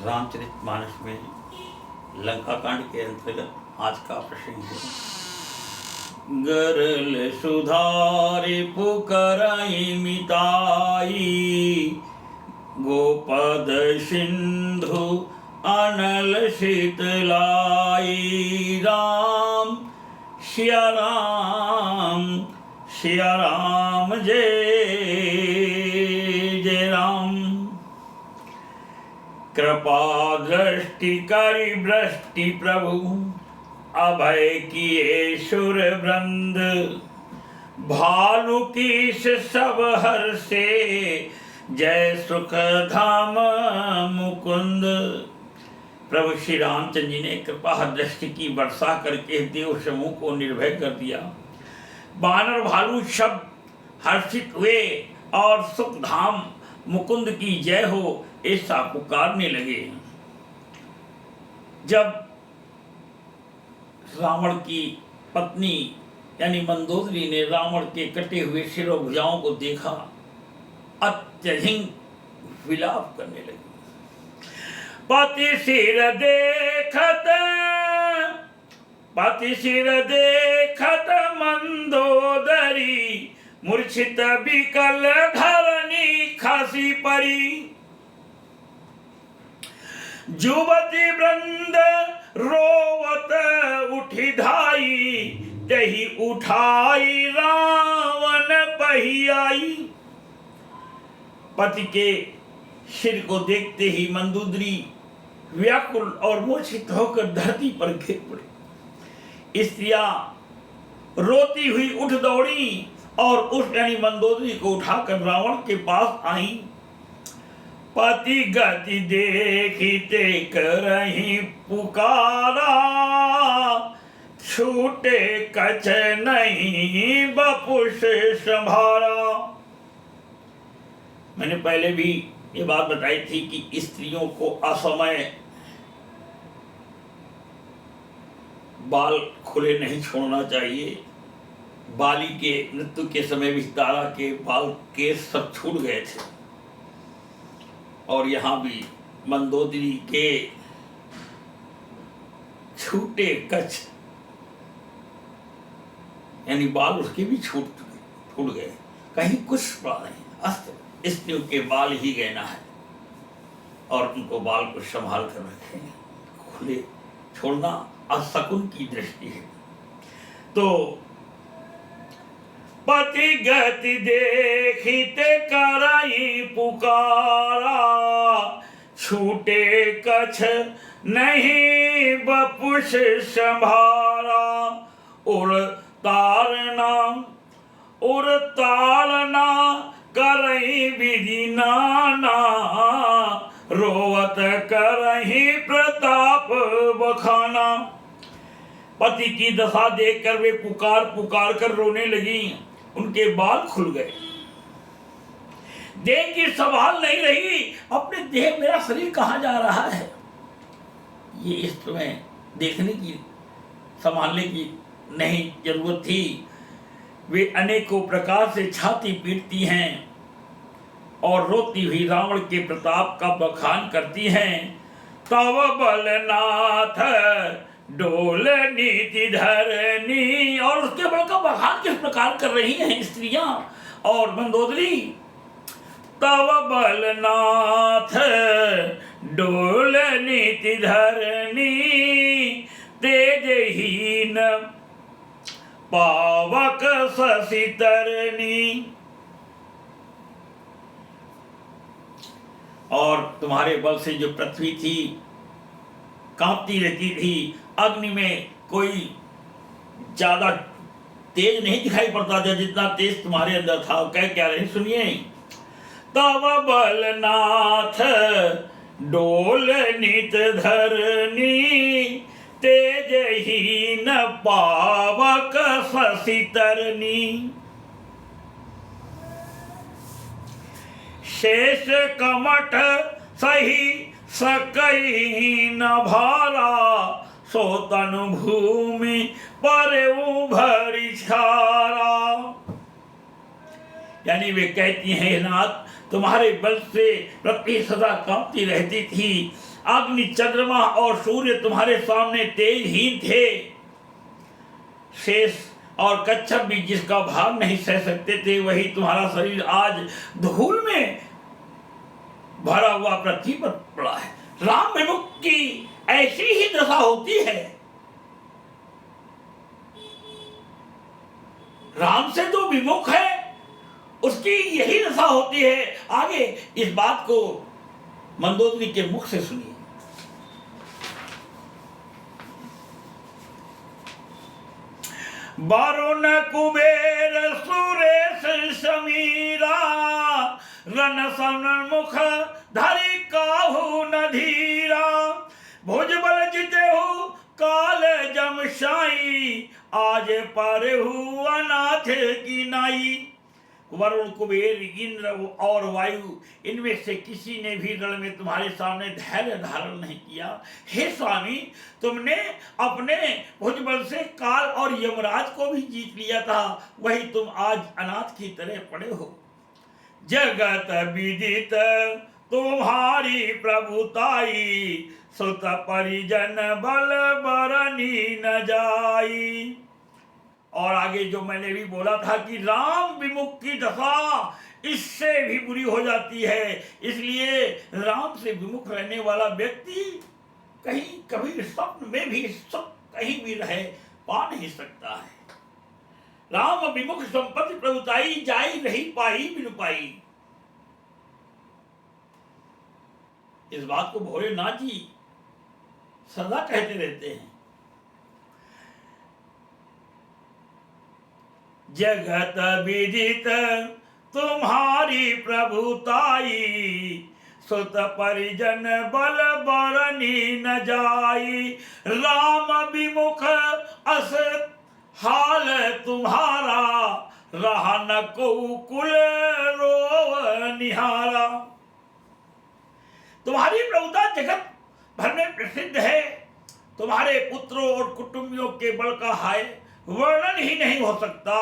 रामचरितमानस में लंका कांड के अंतर्गत आज का प्रसंग है। गरल सुधारि पुकरई मिताई, गोपद सिंधु अनल शीतलाई। राम सिया राम सिया राम जय जय राम। कृपा दृष्टि करि वृष्टि प्रभु, अभय किए सुर वृंद। भानु कीस सब हर्षे, जय सुख धाम मुकुंद। प्रभु श्री रामचंद्र जी ने कृपा दृष्टि की वर्षा करके देव समूह को निर्भय कर दिया। बानर भालू सब हर्षित हुए और सुख धाम मुकुंद की जय हो ऐसा पुकारने लगे। जब रावण की पत्नी यानी मंदोदरी ने रावण के कटे हुए सिरों भुजाओं को देखा, अत्यधिक विलाप करने लगी। पति सिर देखत मंदोदरी, मूर्छित विकल धरनी खसी परी। जुवती वृंद रोवत उठी धाई, तही उठाई रावण पहियाई। पति के सिर को देखते ही मंदोदरी व्याकुल और मूर्छित होकर धरती पर गिर पड़ी। स्त्रियां रोती हुई उठ दौड़ी और उस यानी मंदोदरी को उठाकर रावण के पास आई। पति गति देखते करही पुकारा, छूटे कछ नहीं बपुष संभारा। मैंने पहले भी ये बात बताई थी कि स्त्रियों को असमय बाल खुले नहीं छोड़ना चाहिए। बाली के मृत्यु के समय भी तारा के बाल केस सब छूट गए थे, और यहाँ भी मंदोदरी के छूटे कच्छ यानी बाल उसके भी छूट गए, कहीं कुछ पड़ा नहीं। अस्त स्त्रियों के बाल ही गहना है और उनको बाल को संभाल कर रखें। खुले छोड़ना असकुन की दृष्टि है। तो पति गति देखते कराई पुकारा, छूटे कछ नहीं बपुष संभारा। उड़ तारना करही विधि नाना, रोवत करही प्रताप बखाना। पति की दशा देखकर वे पुकार कर रोने लगी। उनके बाल खुल गए, देख की संभाल नहीं रही। अपने देह मेरा शरीर कहाँ जा रहा है, ये इस समय देखने की संभालने की नहीं जरूरत थी। वे अनेकों प्रकार से छाती पीटती हैं और रोती हुई रावण के प्रताप का बखान करती हैं। तव बलनाथ डोल नीति धरनी, और उसके बल का बखान किस प्रकार कर रही हैं स्त्रियां और मंदोदरी। तव बलनाथ डोल नीति धरनी, तेजहीन पावक शशि तरनी। और तुम्हारे बल से जो पृथ्वी थी कांपती रहती थी, अग्नि में कोई ज्यादा तेज नहीं दिखाई पड़ता था जितना तेज तुम्हारे अंदर था। क्या रहे सुनिए। तव बलनाथ डोल नित धरनी, तेजहीन पावक शशि तरनी। शेष कमठ सही सकई न भारा, सो तनु भूमि पर उभरी छारा। यानी वे कहती हैं, नाथ तुम्हारे बल से पृथ्वी सदा कांपती रहती थी, अग्नि, चंद्रमा और सूर्य तुम्हारे सामने तेजहीन थे। शेष और कच्छप भी जिसका भाग नहीं सह सकते थे, वही तुम्हारा शरीर आज धूल में भरा हुआ पृथ्वी पर पड़ा है। राम विमुख की ऐसी ही दशा होती है। राम से जो विमुख है उसकी यही दशा होती है। आगे इस बात को मंदोदरी के मुख से सुनिए। वरुण कुबेर सुरेश समीरा, रन सन्मुख धरि काहू न धीरा। भुजबल जितेहु काल जमशाई, आज पारेहु अनाथ की नाई। वरुण, कुबेर, इंद्र और वायु, इनमें से किसी ने भी रण में तुम्हारे सामने धैर्य धारण नहीं किया। हे स्वामी, तुमने अपने भुजबल से काल और यमराज को भी जीत लिया था, वही तुम आज अनाथ की तरह पड़े हो। जगत विदित तुम्हारी प्रभुताई, सुत परिजन बल बरनी न जाई। और आगे जो मैंने भी बोला था कि राम विमुख की दशा इससे भी बुरी हो जाती है। इसलिए राम से विमुख रहने वाला व्यक्ति कहीं कभी स्वप्न में भी सुख कहीं भी रहे पा नहीं सकता है। राम विमुख संपत्ति प्रभुताई, जाई नहीं पाई बिनु पाई। इस बात को भोलेनाथ जी सदा कहते रहते हैं। जगत विदित तुम्हारी प्रभुताई, सुत परिजन बल बरनी न जाई। राम विमुख अस हाल तुम्हारा, रहा न को कुल रोव निहारा। तुम्हारी प्रभुता जगत भर में प्रसिद्ध है। तुम्हारे पुत्रों और कुटुंबियों के बल का हाय वर्णन ही नहीं हो सकता।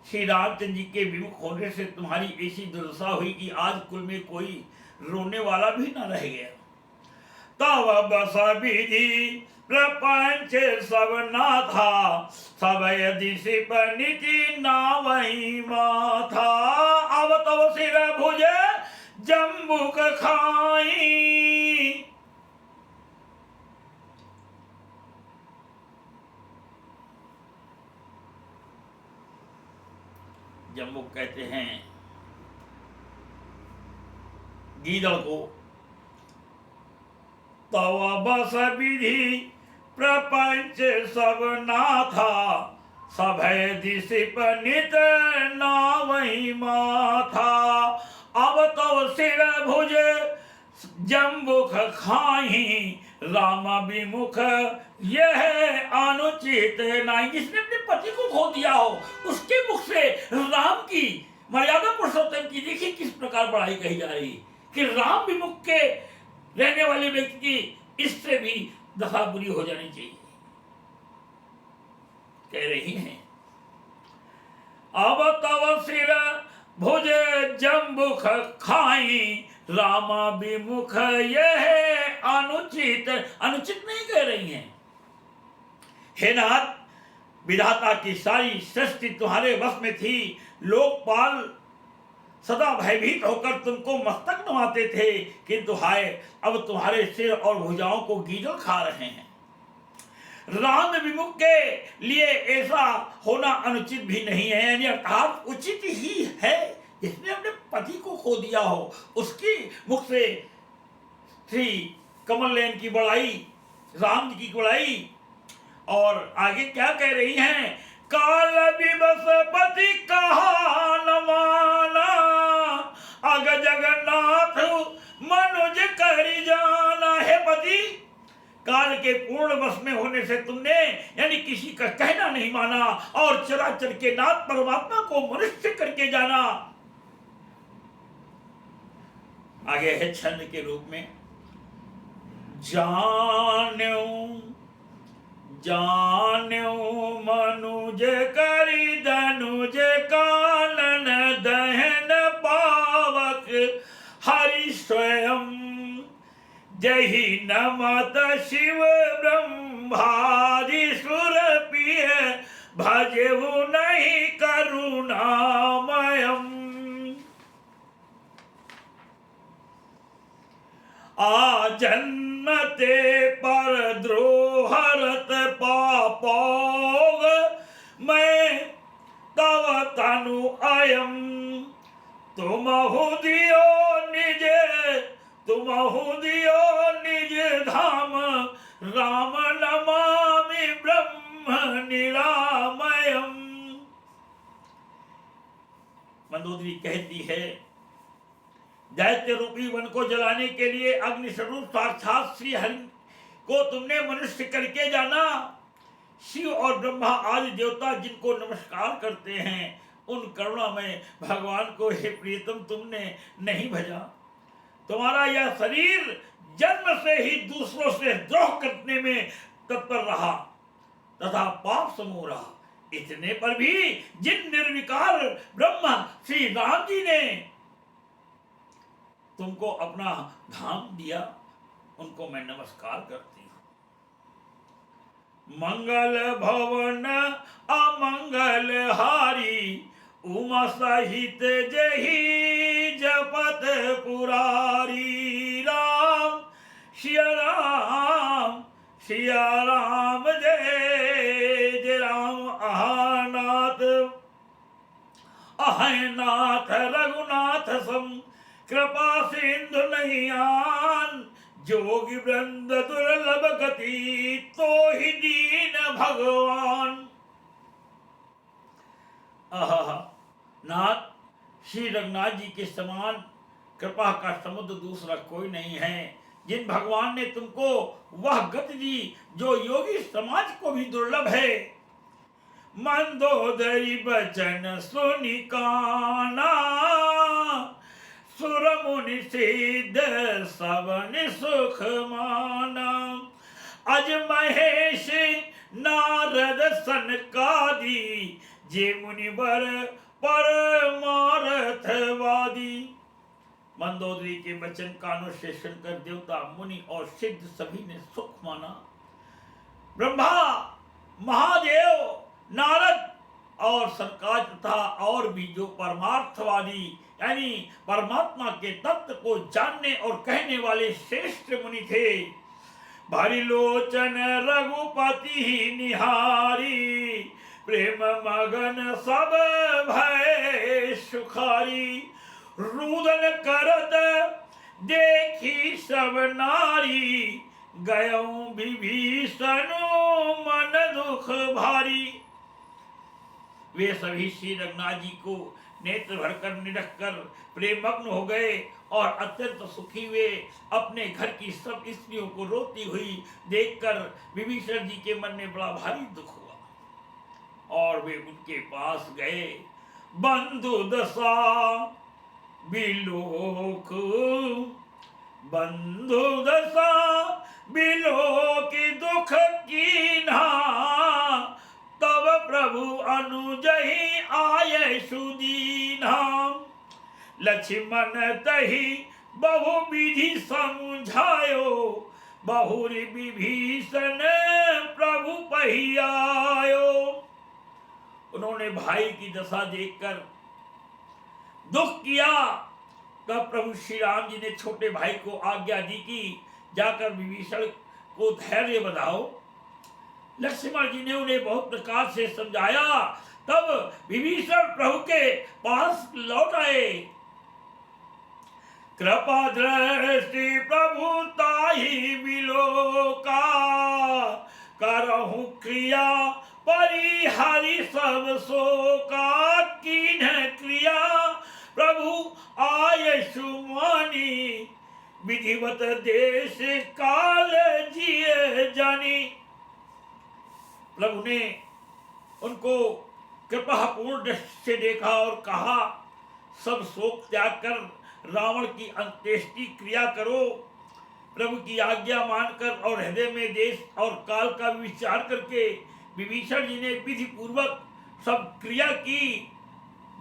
श्री रामचंद्र जी के विमुख होने से तुम्हारी ऐसी दुर्दशा हुई कि आज कुल में कोई रोने वाला भी न रह गया। तब बस विधि प्रपंच सब ना था, सब यदि सिप नीति ना वही माथा। अब तब सिर भुज जम्बुक खाई। जम्बुक कहते हैं गीदड़ को। तव बस विधि प्रपंच सब ना था, सभय दिशिप नित ना वही माथा। अब तो सिर भुज जम्बुक खाही, राम विमुख यह अनुचित नहीं। जिसने अपने पति को खो दिया हो उसके मुख से राम की मर्यादा पुरुषोत्तम की देखिए किस प्रकार बड़ाई कही जा रही कि राम विमुख के रहने वाले व्यक्ति की इससे भी दशा बुरी हो जानी चाहिए। कह रही हैं अब तव सिर भुज जम्बुक खाई, राम विमुख यह अनुचित। अनुचित नहीं कह रही हैं। हे नाथ, विधाता की सारी सृष्टि तुम्हारे वश में थी। लोकपाल सदा भयभीत होकर तुमको मस्तक नवाते थे, किंतु हाय अब तुम्हारे सिर और भुजाओं को गीदड़ खा रहे हैं। राम विमुख के लिए ऐसा होना अनुचित भी नहीं है, यानी अर्थात उचित ही है। जिसने अपने पति को खो दिया हो उसकी मुख से श्री कमल नयन की बड़ाई, राम जी की बड़ाई। और आगे क्या कह रही हैं? काल विवश पति कहा न माना, अग जगन्नाथ मनुज करि जाना। है पति, काल के पूर्ण वश में होने से तुमने यानी किसी का कहना नहीं माना और चराचर के नाथ परमात्मा को मनुष्य करके जाना। आगे है छंद के रूप में, जान्यो जान्यो मनुज करि धनुज कानन दहन पावक हरि स्वयं। जही नमत शिव ब्रह्मादि सुर पिय भजेहु नहीं करुणामयम्। आजन्मते पर द्रोहरत पापोग मैं तव तनु अयम। तुमहु दियो निज धाम राम नमामि ब्रह्म निरामयम्। मंदोदरी कहती है, दैत्य रूपी वन को जलाने के लिए अग्नि स्वरूप साक्षात श्री हरि को तुमने मनुष्य करके जाना। शिव और ब्रह्मा आदि देवता जिनको नमस्कार करते हैं उन करुणामय भगवान को हे प्रियतम तुमने नहीं भजा। तुम्हारा यह शरीर जन्म से ही दूसरों से द्रोह करने में तत्पर रहा तथा पाप समूह रहा। इतने पर भी जिन निर्विकार ब्रह्मा श्री राम जी ने तुमको अपना धाम दिया उनको मैं नमस्कार करती हूँ। मंगल भवन अमंगल हारी उमा सहित जही जपत पुरारी। राम सिया राम जय जय राम। अहनाथ रघुनाथ सम कृपा सिंधु नहीं आन। जोगी वृंद दुर्लभ गति तो ही दीन भगवान। नाथ श्री रघुनाथ जी के समान कृपा का समुद्र दूसरा कोई नहीं है। जिन भगवान ने तुमको वह गति दी जो योगी समाज को भी दुर्लभ है। मंदोदरी बचन सुनि काना सुर मुनि सिद्ध सबन सुख माना। अज महेश नारद सनकादि जे मुनिवर परमार्थवादी। मंदोदरी के वचन कानों से सुनकर देवता मुनि और सिद्ध सभी ने सुख माना। ब्रह्मा महादेव नारद और सनकाज तथा और भी जो परमार्थवादी यानी परमात्मा के तत्व को जानने और कहने वाले श्रेष्ठ मुनि थे। भारी लोचन रघुपति निहारी प्रेम मगन सब भय सुखारी। रुदन करत देखी सब नारी गयऊ विभीषणो मन दुख भारी। वे सभी श्री रघुनाथ जी को नेत्र भरकर निरख कर प्रेमग्न हो गए और अत्यंत सुखी हुए। अपने घर की सब स्त्रियों को रोती हुई देखकर विभीषण जी के मन में बड़ा भारी दुख हुआ और वे उनके पास गए। बंधु दशा बिलोक बंधु दशा बिलोक दुख कीन्हा। तब प्रभु अनुजहि आये सुदीन्हा। लक्ष्मण तहि बहु विधि समझायो बहुरी विभीषण प्रभु पहियायो। उन्होंने भाई की दशा देखकर दुख किया। तब प्रभु श्री राम जी ने छोटे भाई को आज्ञा दी कि जाकर विभीषण को धैर्य बधाओ। लक्ष्मण जी ने उन्हें बहुत प्रकार से समझाया। तब विभीषण प्रभु के पास लौट आए। कृपा दृष्टि प्रभु ताहि बिलोका करहु क्रिया परिहरि सब शोका। कीन्ह क्रिया प्रभु आय सुमानी विधिवत देश काल जिय जानी। प्रभु ने उनको कृपापूर्ण दृष्टि से देखा और कहा, सब शोक त्याग कर रावण की अंत्येष्टि क्रिया करो। प्रभु की आज्ञा मानकर और हृदय में देश और काल का विचार करके विभीषण जी ने विधि पूर्वक सब क्रिया की।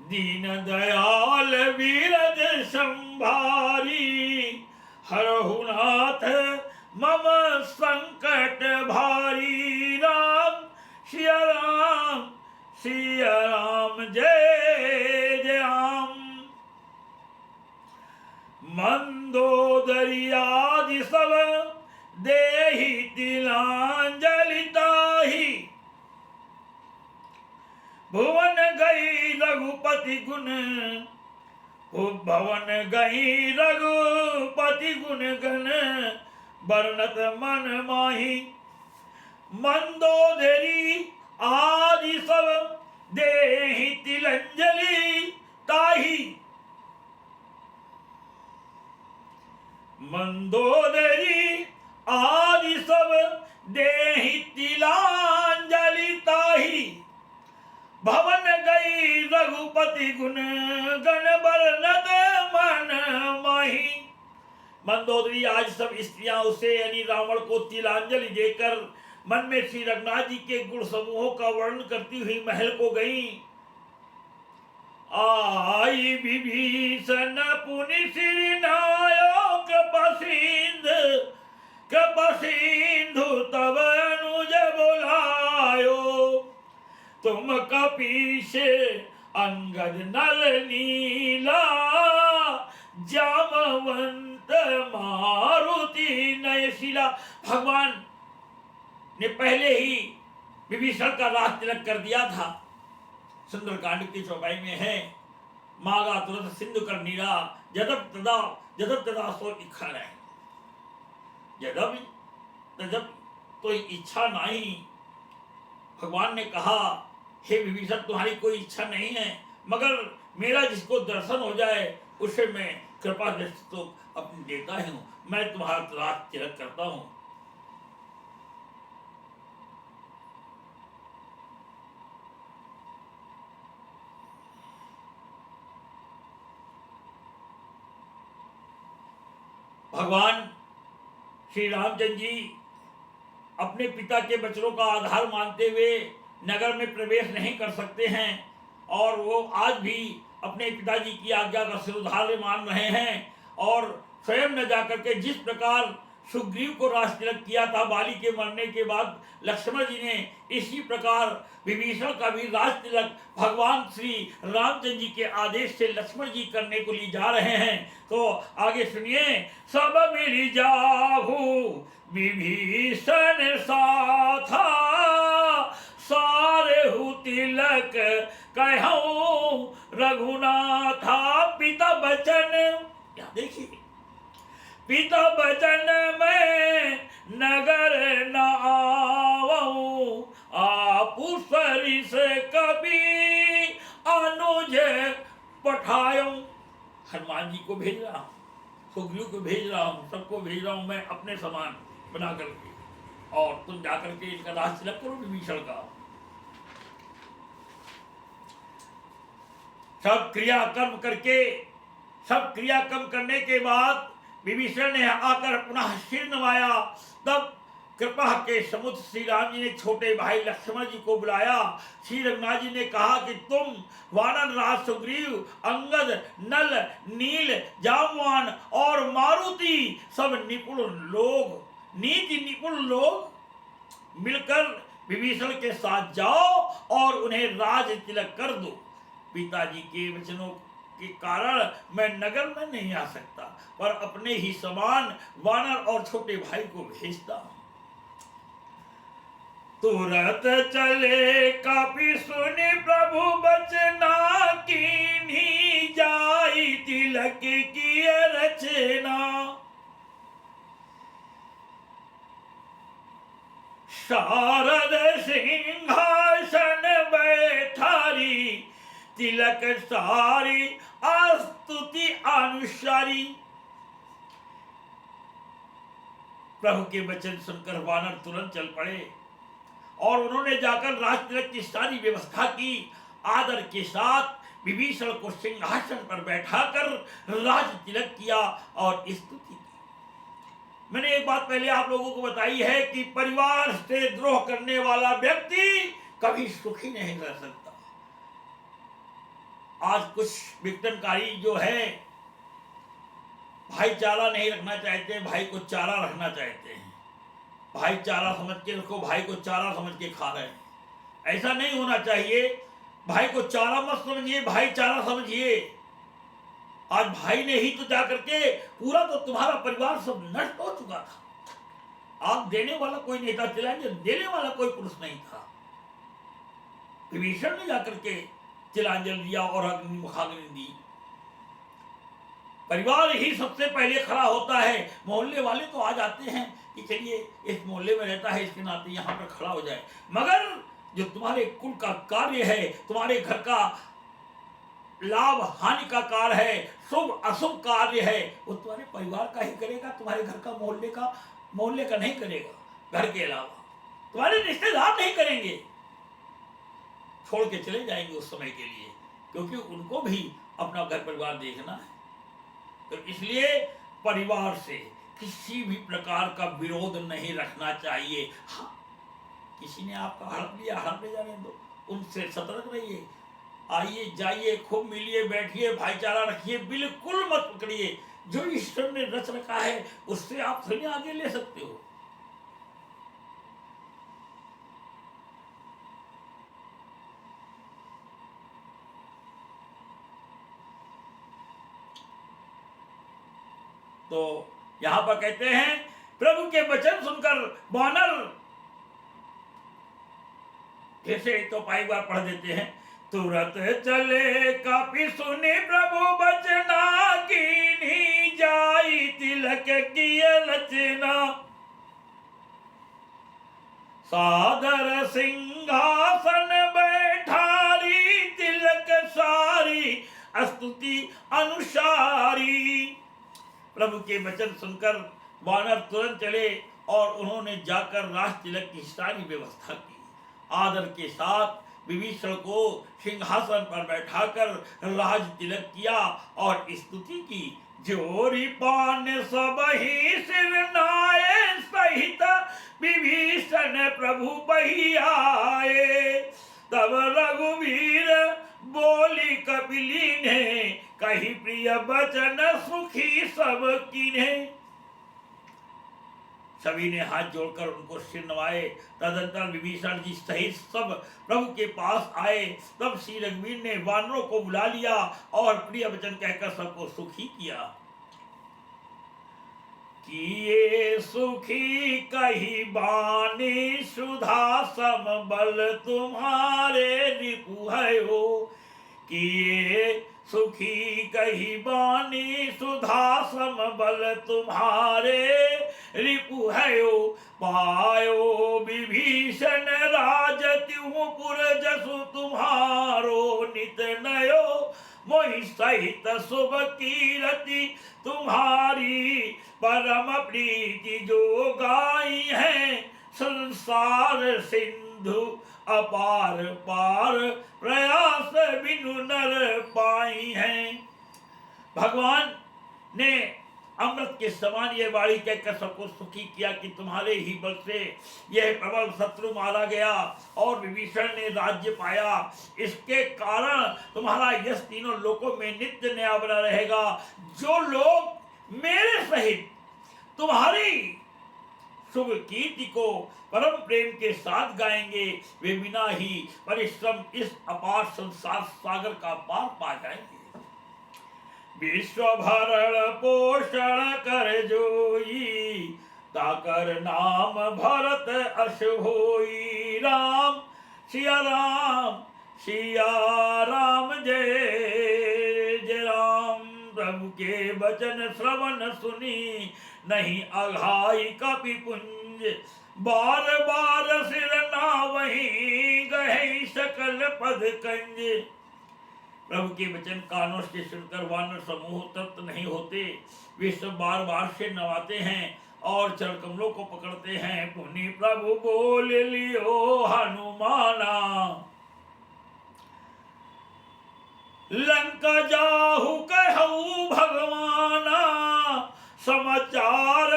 दीन दयाल वीरज संभारी हरहुनाथ मम संकट भारी। राम सिया राम सिया राम जय जय राम। मंदोदरी आदि सब देहि तिलांजलि ताहि। भुवन गई रघुपति गुण भवन गई रघुपति गुण गण वर्णत मन माही। मंदोदरी आदि सब देहि तिलंजलि ताहि। मंदोदरी आदि सब देहि तिलांजलि ताहि। भवन गई रघुपति गुण गण वर्णत मन माही। मंदोदरी आज सब स्त्रियां उसे यानी रावण को तिलांजलि देकर मन में श्री रघुनाथ जी के गुण समूहों का वर्णन करती हुई महल को गई। आई विभीषण पुनि श्री नायक कृपसिंधु तब अनुज बुलायो। तुम कपीश अंगद नल नीला जामवंत मारुति नयशिला। भगवान ने पहले ही विभीषण का राज तिलक कर दिया था। सुंदरकांड की चौपाई में है, मागा तुरंत सिंधु कर नीरा जदब तदा सो इच्छा नहीं। जदब तजब तो इच्छा नहीं। भगवान ने कहा, हे विभीषण तुम्हारी कोई इच्छा नहीं है, मगर मेरा जिसको दर्शन हो जाए उसे मैं कृपा दृष्टि तो अपनी देता ही हूँ। मैं तुम्हारा राज तिलक करता हूँ। भगवान श्री रामचंद्र जी अपने पिता के वचनों का आधार मानते हुए नगर में प्रवेश नहीं कर सकते हैं और वो आज भी अपने पिताजी की आज्ञा का सिरोधार्य मान रहे हैं। और स्वयं न जाकर के जिस प्रकार सुग्रीव को राज तिलक किया था बाली के मरने के बाद लक्ष्मण जी ने, इसी प्रकार विभीषण का भी राज तिलक भगवान श्री रामचंद्र जी के आदेश से लक्ष्मण जी करने को लिए जा रहे हैं। तो आगे सुनिए। सब मिल जाहु विभीषण साथा सारे हु तिलक कहूं रघुनाथा। पिता बचन, यहाँ देखिए, पिता बचन में नगर न आवऊं आपु सरिस कभी अनुज पठाऊं। हनुमान जी को भेज रहा हूं, सुग्रीव को भेज रहा हूं, सबको भेज रहा हूं मैं अपने समान बना करके, और तुम जाकर के इनका राज तिलक करो विभीषण का। सब क्रियाकर्म करने के बाद विभीषण ने आकर पुनः सिर नवाया। तब कृपा के समुद्र श्री राम जी ने छोटे भाई लक्ष्मण जी को बुलाया। श्री रघुनाथ जी ने कहा कि तुम वानर राज सुग्रीव, अंगद, नल, नील, जामवान और मारुति सब नीति निपुण लोग मिलकर विभीषण के साथ जाओ और उन्हें राज तिलक कर दो। पिताजी के वचनों के कारण मैं नगर में नहीं आ सकता, पर अपने ही समान वानर और छोटे भाई को भेजता हूं। तुरंत चले कपि सुनि प्रभु बचना कीन्ही जाई तिलक की रचना। शारद सिंहासन बैठारी तिलक सारी स्तुति अनुसारी। प्रभु के वचन सुनकर वानर तुरंत चल पड़े और उन्होंने जाकर राज तिलक की सारी व्यवस्था की। आदर के साथ विभीषण को सिंहासन पर बैठाकर राज तिलक किया और स्तुति की। मैंने एक बात पहले आप लोगों को बताई है कि परिवार से द्रोह करने वाला व्यक्ति कभी सुखी नहीं रह सकता। आज कुछ विघटनकारी जो है भाईचारा नहीं रखना चाहते, भाई को चारा रखना चाहते हैं। भाईचारा समझ के उसको, भाई को चारा समझ के खा रहे हैं। ऐसा नहीं होना चाहिए। भाई को चारा मत समझिए, भाईचारा समझिए। आज भाई ने ही तो जा करके पूरा तो तुम्हारा परिवार सब नष्ट हो चुका था। आग देने वाला कोई नहीं था, चिलांजलि देने वाला कोई पुरुष नहीं था। विभीषण ने जाकर के चिलांजलि दिया और अग्नि दी। परिवार ही सबसे पहले खड़ा होता है। मोहल्ले वाले तो आ जाते हैं कि चलिए इस मोहल्ले में रहता है, इसके नाते यहाँ पर खड़ा हो जाए, मगर जो तुम्हारे कुल का कार्य है, तुम्हारे घर का लाभ हानि का कार्य है, शुभ अशुभ कार्य है, वो तुम्हारे परिवार का ही करेगा। तुम्हारे घर का मोहल्ले का नहीं करेगा। घर के अलावा तुम्हारे रिश्तेदार नहीं करेंगे, छोड़ के चले जाएंगे उस समय के लिए, क्योंकि उनको भी अपना घर परिवार देखना है। तो इसलिए परिवार से किसी भी प्रकार का विरोध नहीं रखना चाहिए। हाँ, किसी ने आपका हड़प लिया, हड़प ले जाने दो, उनसे सतर्क रहिए। आइए जाइए, खूब मिलिए, बैठिए, भाईचारा रखिए, बिल्कुल मत पकड़िए। जो ईश्वर ने रच रखा है उससे आप थोड़ी आगे ले सकते हो। तो यहां पर कहते हैं, प्रभु के वचन सुनकर वानर, जैसे तो पाई बार पढ़ देते हैं, तुरंत चले कापी सुने प्रभु बचना, कीनी जाई तिलक की लचना, सादर सिंहासन बैठारी, तिलक सारी स्तुति अनुसारी। प्रभु के वचन सुनकर वानर तुरंत चले और उन्होंने जाकर राज तिलक की सारी व्यवस्था की। आदर के साथ विभीषण को सिंहासन पर बैठाकर राज तिलक किया और स्तुति की। जोरी पान सब ही सिर नाये, सहित विभीषण प्रभु बही आए। तब रघुवीर बोली कपिली ने, कही प्रिय बचन सुखी सब कीन्हे। सभी ने हाथ जोड़कर उनको सिर नवाए। तदंतर विभीषण जी सहित सब प्रभु के पास आए। तब श्री रघुवीर ने वानरों को बुला लिया और प्रिय वचन कहकर सबको सुखी किया। किए सुखी कही बानी, सुधा सम बल तुम्हारे रिपु है हो। किए सुखी कही बानी, सुधा सम बल तुम्हारे रिपु है हो। पायो विभीषण राज त्यों पुर जसु तुम्हारो, नित नयो मोहि सहित शुभ कीरति तुम्हारी। परम प्रीति जो गाई है, संसार सिंधु अपार पार, प्रयास बिनु नर पाई हैं। भगवान ने अमृत के समान यह वाणी कहकर सबको सुखी किया कि तुम्हारे ही बल से यह प्रबल शत्रु मारा गया और विभीषण ने राज्य पाया। इसके कारण तुम्हारा यश तीनों लोकों में नित्य नया बना रहेगा। जो लोग मेरे सहित तुम्हारी शुभ कीर्ति को परम प्रेम के साथ गाएंगे, वे बिना ही परिश्रम इस अपार संसार सागर का पार पा जाएंगे। विश्व भरण पोषण कर जोई, ताकर नाम भरत अश होई। राम सिया राम, सिया राम जय जय राम। प्रभु के वचन श्रवण सुनी, नहीं अघाई कपि पुंज। बार बार सिर नावहीं, गहे सकल पद कंज। प्रभु के वचन कानों से सुनकर वानर समूह तृप्त नहीं होते। वे सब बार बार से नवाते हैं और चरण कमलों को पकड़ते हैं। पुनि प्रभु बोल लियो हनुमाना, लंका जाहु कहु भगवाना। समाचार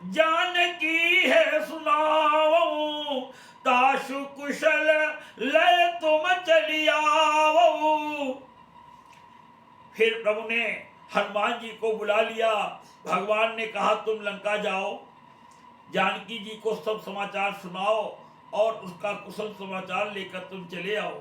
जानकी है सुनाओ, ताशु कुशल लय तुम चलियाओ। फिर प्रभु ने हनुमान जी को बुला लिया भगवान ने कहा तुम लंका जाओ, जानकी जी को सब समाचार सुनाओ और उसका कुशल समाचार लेकर तुम चले आओ।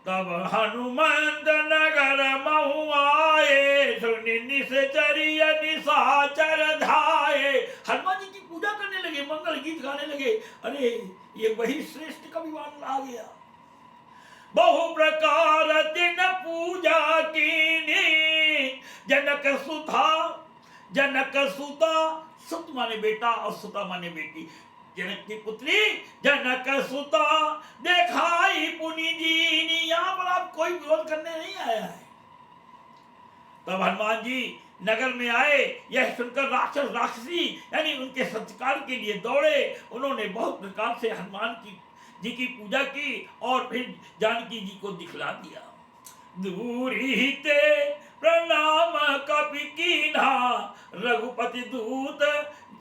तब हनुमंत नगर महु आए, सुनि निश्चर्य निशाचर धाये। हनुमान जी की पूजा करने लगे, मंगल गीत गाने लगे। अरे ये वही श्रेष्ठ कविवान आ गया। बहु प्रकार दिन पूजा कीनी, जनक सुता, जनक सुता, सुत माने बेटा और सुता माने बेटी, जनक की पुत्री जनक सुता देखाई पुनि दीनी। यहां पर आप कोई विरोध करने नहीं आया है। तब हनुमान जी नगर में आए, यह सुनकर राक्षस राक्षसी यानी उनके सत्कार के लिए दौड़े। उन्होंने बहुत प्रकार से हनुमान जी की पूजा की और फिर जानकी जी को दिखला दिया। दूरी ते प्रणाम कपि कीन्हा, रघुपति दूत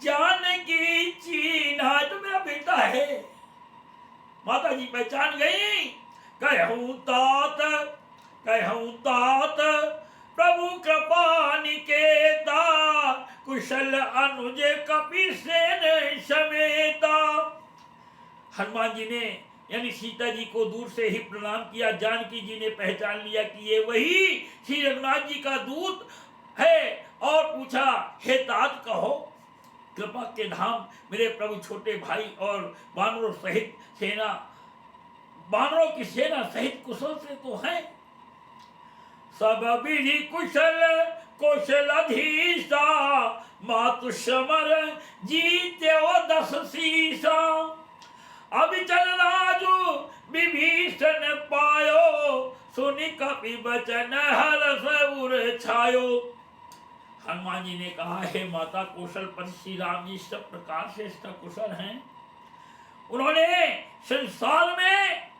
जानकी चीन्हा। तो मेरा बेटा है। माता जी पहचान गई। कहूं तात, कहूं तात प्रभु कृपा निकेता, कुशल अनुज कपि सेन समेता। हनुमान जी ने यानी सीता जी को दूर से ही प्रणाम किया। जानकी जी ने पहचान लिया कि ये वही श्री रघुनाथ जी का दूत है और पूछा, हे तात कहो, कृपा के धाम मेरे प्रभु छोटे भाई और वानरों सहित सेना, वानरों की सेना सहित कुशल से तो हैं। सब विधि कुशल कौशलाधीशा, मातु समर जीत्यो 10 शीशा। अविचल राजू विभीषण पायो, सुनि कपि बचन हर्ष उर छायो। हनुमान जी ने कहा, हे माता, कौशलपति श्री राम जी सब प्रकार से इसका कुशल हैं। उन्होंने संसार में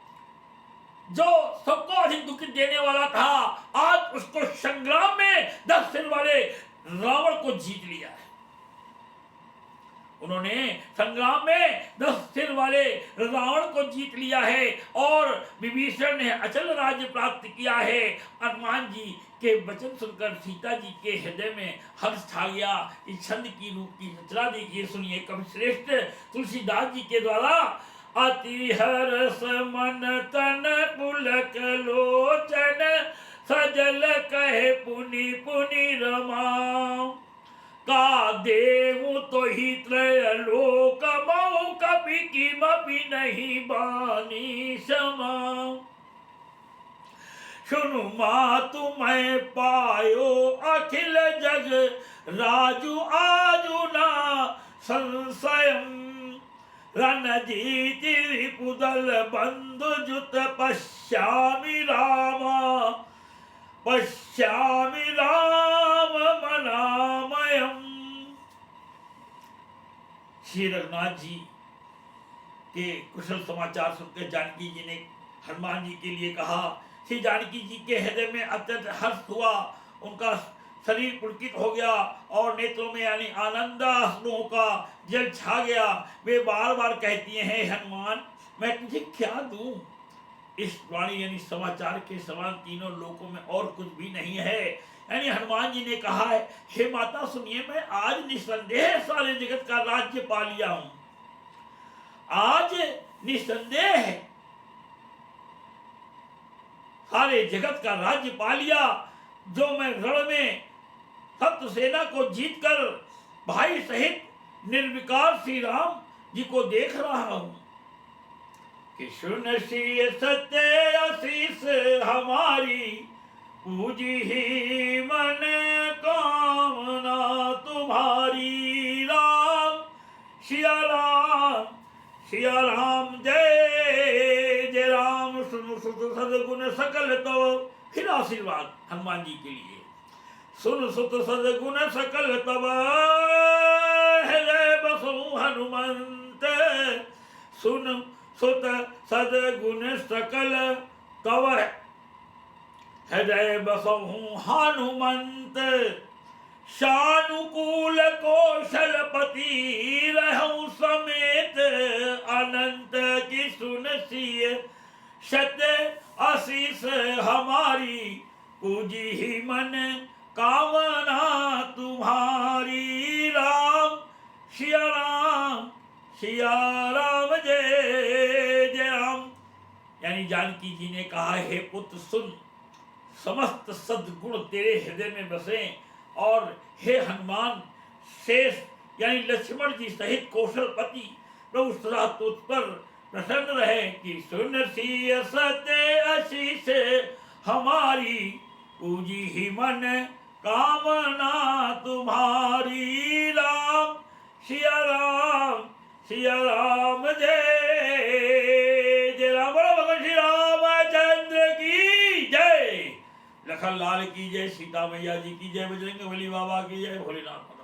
जो सबको अधिक दुख देने वाला था, आज उसको संग्राम में 10 सिर वाले रावण को जीत लिया है। उन्होंने संग्राम में 10 सिर वाले रावण को जीत लिया है और विभीषण ने अचल राज्य प्राप्त किया है। हनुमान जी के वचन सुनकर सीता जी के हृदय में हर्ष छा गया। इस छंद की रूप की रचना देखिए, सुनिए कवि श्रेष्ठ तुलसीदास जी के द्वारा। अति हर्ष मन तन पुलक लोचन, सजल कहे पुनि पुनि रमा। का देव तो ही त्रय लोक मऊ, कपि किमपि नहीं बानी क्षमा। सुनु मातु मैं पायो अखिल जग, राजू आजू ना संशयम। रणजीति रिपुदल बंधु जुत पश्यामि रामा, पश्यामि राम मनामयम। श्री रघुनाथ जी के कुशल समाचार सुनकर जानकी जी ने हनुमान जी के लिए कहा। श्री जानकी जी के हृदय में अत्यंत हर्ष हुआ, उनका शरीर पुलकित हो गया और नेत्रों में यानी आनंद अश्रुओं का जल छा गया। वे बार बार कहती हैं, हनुमान मैं तुझे क्या दूं? इस वाणी यानी समाचार के समान तीनों लोकों में और कुछ भी नहीं है। यानी हनुमान जी ने कहा है, हे माता सुनिए, मैं आज निसंदेह सारे जगत का राज्य पा लिया हूं। आज निसंदेह सारे जगत का राज्य पा लिया, जो मैं रण में सप्त सेना को जीतकर भाई सहित निर्विकार श्री राम जी को देख रहा हूं। कि सुन सी सत्य आशीष हमारी, पूजी ही मन कामना तुम्हारी। राम सिया राम, सिया राम जय जय राम। सुन सुत सदगुण सकल तो, फिर आशीर्वाद हनुमान जी के लिए। सुन सुत सदगुण सकल तब, हृदय बसु हनुमंत। सुन सुत सदगुण सकल तव, हृदय बसहु हनुमंत। शानुकूल कौशलपति रहु समेत, अनंत की सुनसिय शत आशीष हमारी। पूजी ही मन कामना तू सिया राम जय जय राम। यानी जानकी जी ने कहा, हे पुत्र सुन, समस्त सद्गुण तेरे हृदय में बसे, और हे हनुमान शेष यानी लक्ष्मण जी सहित कौशलपति प्रभु सदा तुझ पर प्रसन्न रहे कि सुन सिय सत्य आशीष हमारी, पूजी ही मन कामना तुम्हारी। राम सिया राम जय जय राम। बोलो भगवान श्री रामचंद्र की जय। लखन लाल की जय, सीता मैया जी की जय, बजरंगबली बाबा की जय, भोलेनाथ।